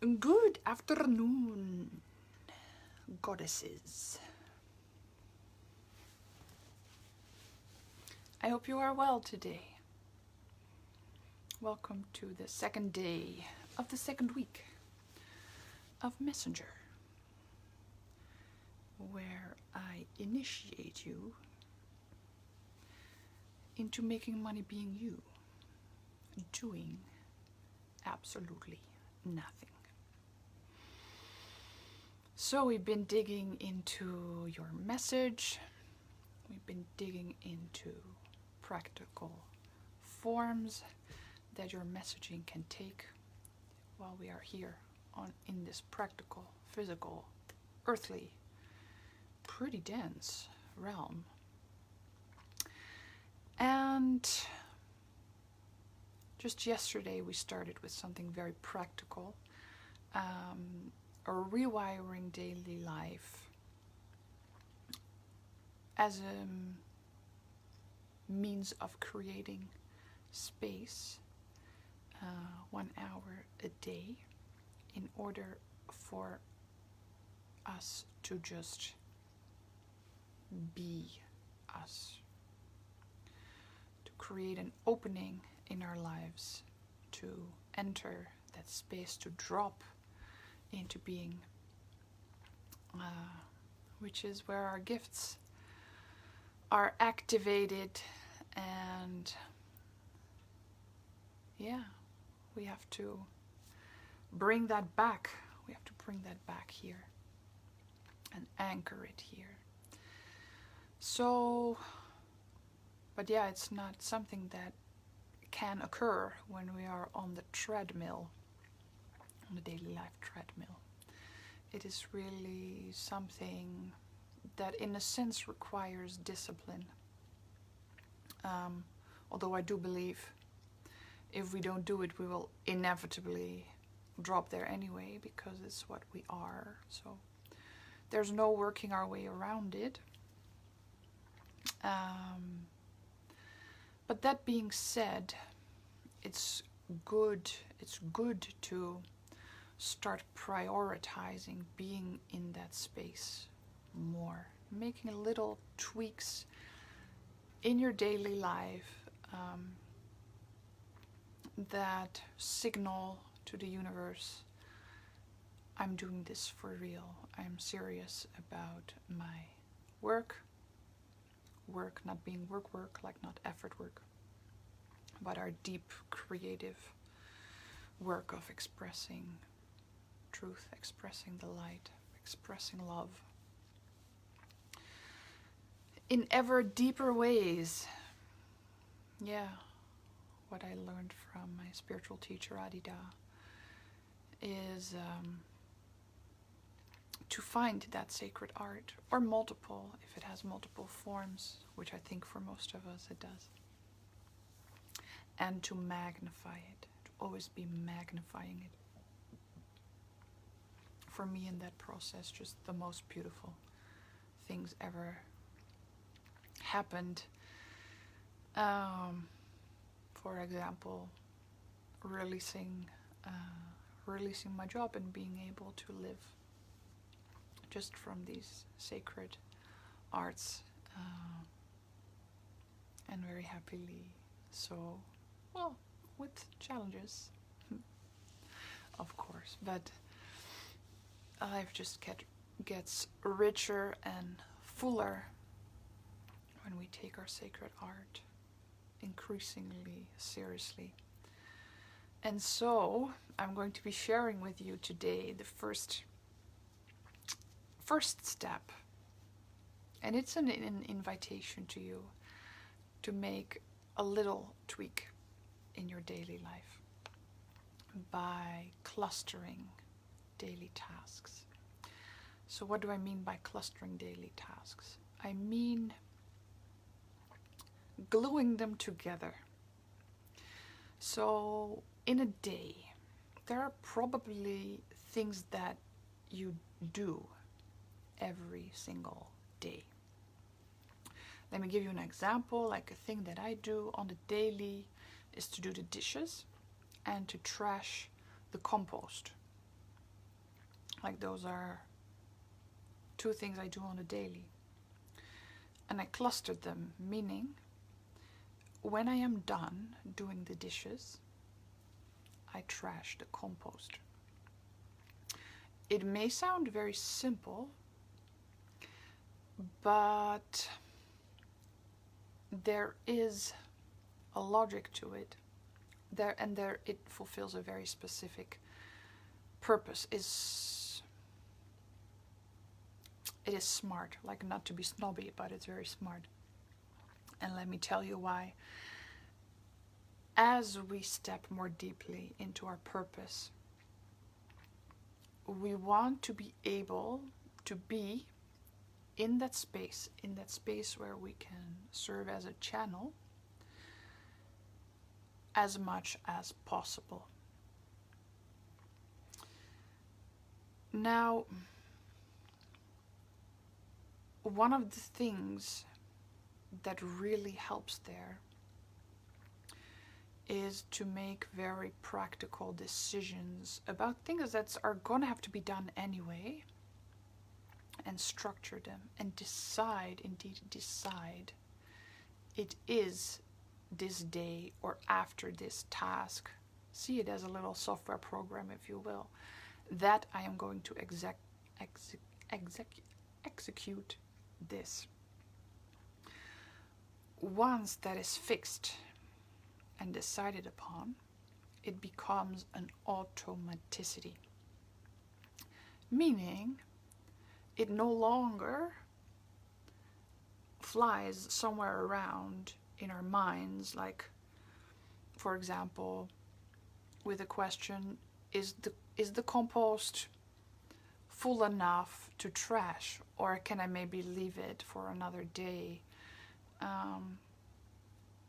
Good afternoon, goddesses. I hope you are well today. Welcome to the second day of the second week of Messenger, where I initiate you into making money being you, doing absolutely nothing. So we've been digging into your message. We've been digging into practical forms that your messaging can take while we are here in this practical, physical, earthly, pretty dense realm. And just yesterday we started with something very practical, a rewiring daily life as a means of creating space 1 hour a day in order for us to just be us, to create an opening in our lives, to enter that space, to drop into being, which is where our gifts are activated. And yeah, we have to bring that back. We have to bring that back here and anchor it here. So, but yeah, it's not something that can occur when we are on the treadmill, on the daily life treadmill. It is really something that in a sense requires discipline. Although I do believe if we don't do it, we will inevitably drop there anyway, because it's what we are. So there's no working our way around it. But that being said, it's good to start prioritizing being in that space more, making little tweaks in your daily life that signal to the universe, I'm doing this for real. I'm serious about my work, not being work, like not effort work, but our deep creative work of expressing truth, expressing the light, expressing love in ever deeper ways. Yeah, what I learned from my spiritual teacher Adida is to find that sacred art, or multiple, if it has multiple forms, which I think for most of us it does, and to magnify it, to always be magnifying it. For me, in that process, just the most beautiful things ever happened. For example, releasing my job and being able to live just from these sacred arts, and very happily so. Well, with challenges, of course, but life just gets richer and fuller when we take our sacred art increasingly seriously. And so I'm going to be sharing with you today the first step, and it's an invitation to you to make a little tweak in your daily life by clustering daily tasks. So what do I mean by clustering daily tasks? I mean gluing them together. So in a day, there are probably things that you do every single day. Let me give you an example. Like a thing that I do on the daily is to do the dishes and to trash the compost. Like those are 2 things I do on a daily. And I clustered them, meaning when I am done doing the dishes, I trash the compost. It may sound very simple, but there is a logic to it. There it fulfills a very specific purpose. It is smart, like, not to be snobby, but it's very smart. And let me tell you why. As we step more deeply into our purpose, we want to be able to be in that space where we can serve as a channel as much as possible. Now, one of the things that really helps there is to make very practical decisions about things that are going to have to be done anyway, and structure them and decide it is this day or after this task. See it as a little software program, if you will, that I am going to execute this. Once that is fixed and decided upon, it becomes an automaticity, meaning it no longer flies somewhere around in our minds, like, for example, with the question, is the compost full enough to trash, or can I maybe leave it for another day?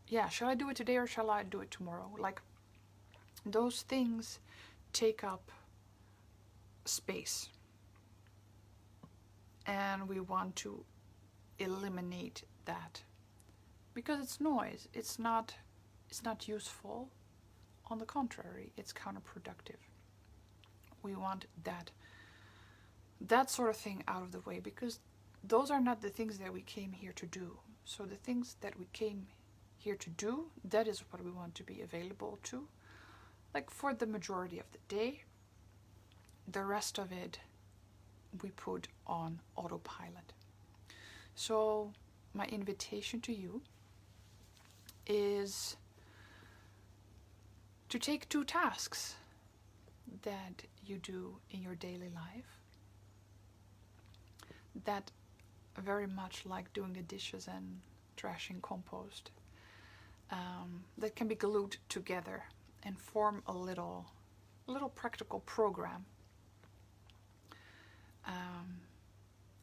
Yeah, shall I do it today or shall I do it tomorrow? Like, those things take up space, and we want to eliminate that because it's noise. It's not useful. On the contrary, it's counterproductive. We want that sort of thing out of the way, because those are not the things that we came here to do. So the things that we came here to do, that is what we want to be available to, like, for the majority of the day. The rest of it we put on autopilot. So my invitation to you is to take 2 tasks that you do in your daily life that are very much like doing the dishes and trashing compost, that can be glued together and form a little practical program,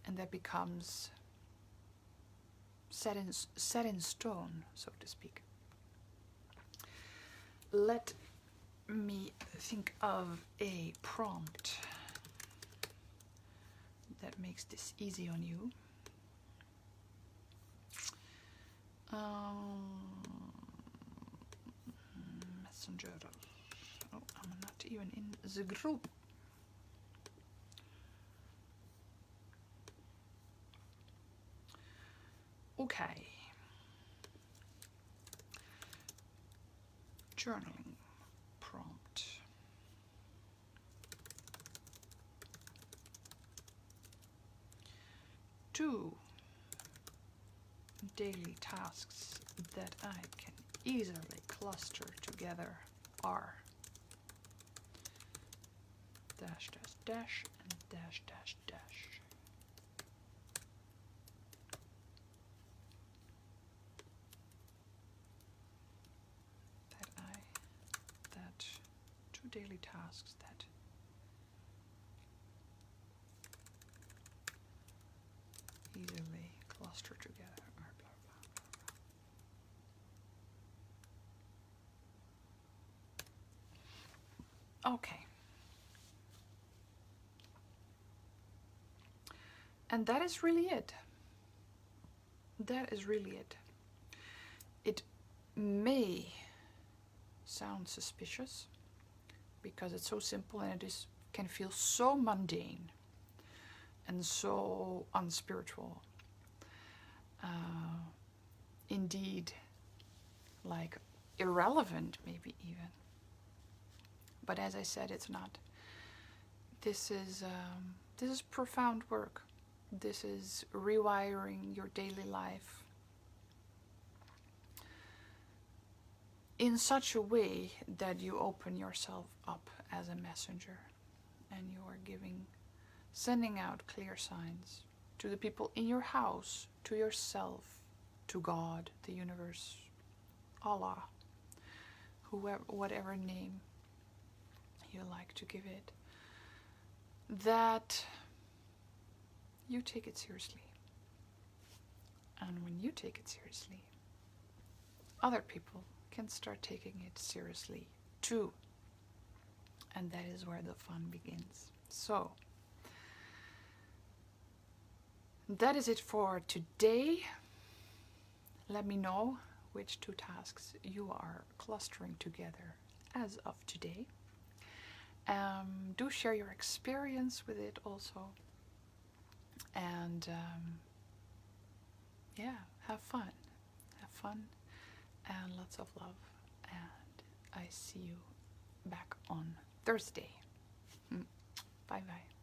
and that becomes set in stone, so to speak. Let me think of a prompt that makes this easy on you. Messenger. Oh, I'm not even in the group. Okay. Journaling prompt. Two daily tasks that I can easily cluster together are dash dash dash and dash dash dash. That 2 daily tasks that easily cluster together are blah, blah, blah, blah. Okay. And that is really it. That is really it. It may sound suspicious because it's so simple, and it can feel so mundane and so unspiritual. Indeed, like irrelevant, maybe even. But as I said, it's not. This is profound work. This is rewiring your daily life in such a way that you open yourself up as a messenger, and you are sending out clear signs to the people in your house, to yourself, to God, the universe, Allah, whoever, whatever name you like to give it, that you take it seriously. And when you take it seriously, other people can start taking it seriously too. And that is where the fun begins. So, that is it for today. Let me know which 2 tasks you are clustering together as of today. Do share your experience with it also. And yeah, have fun. Have fun and lots of love. And I see you back on Thursday. Bye bye.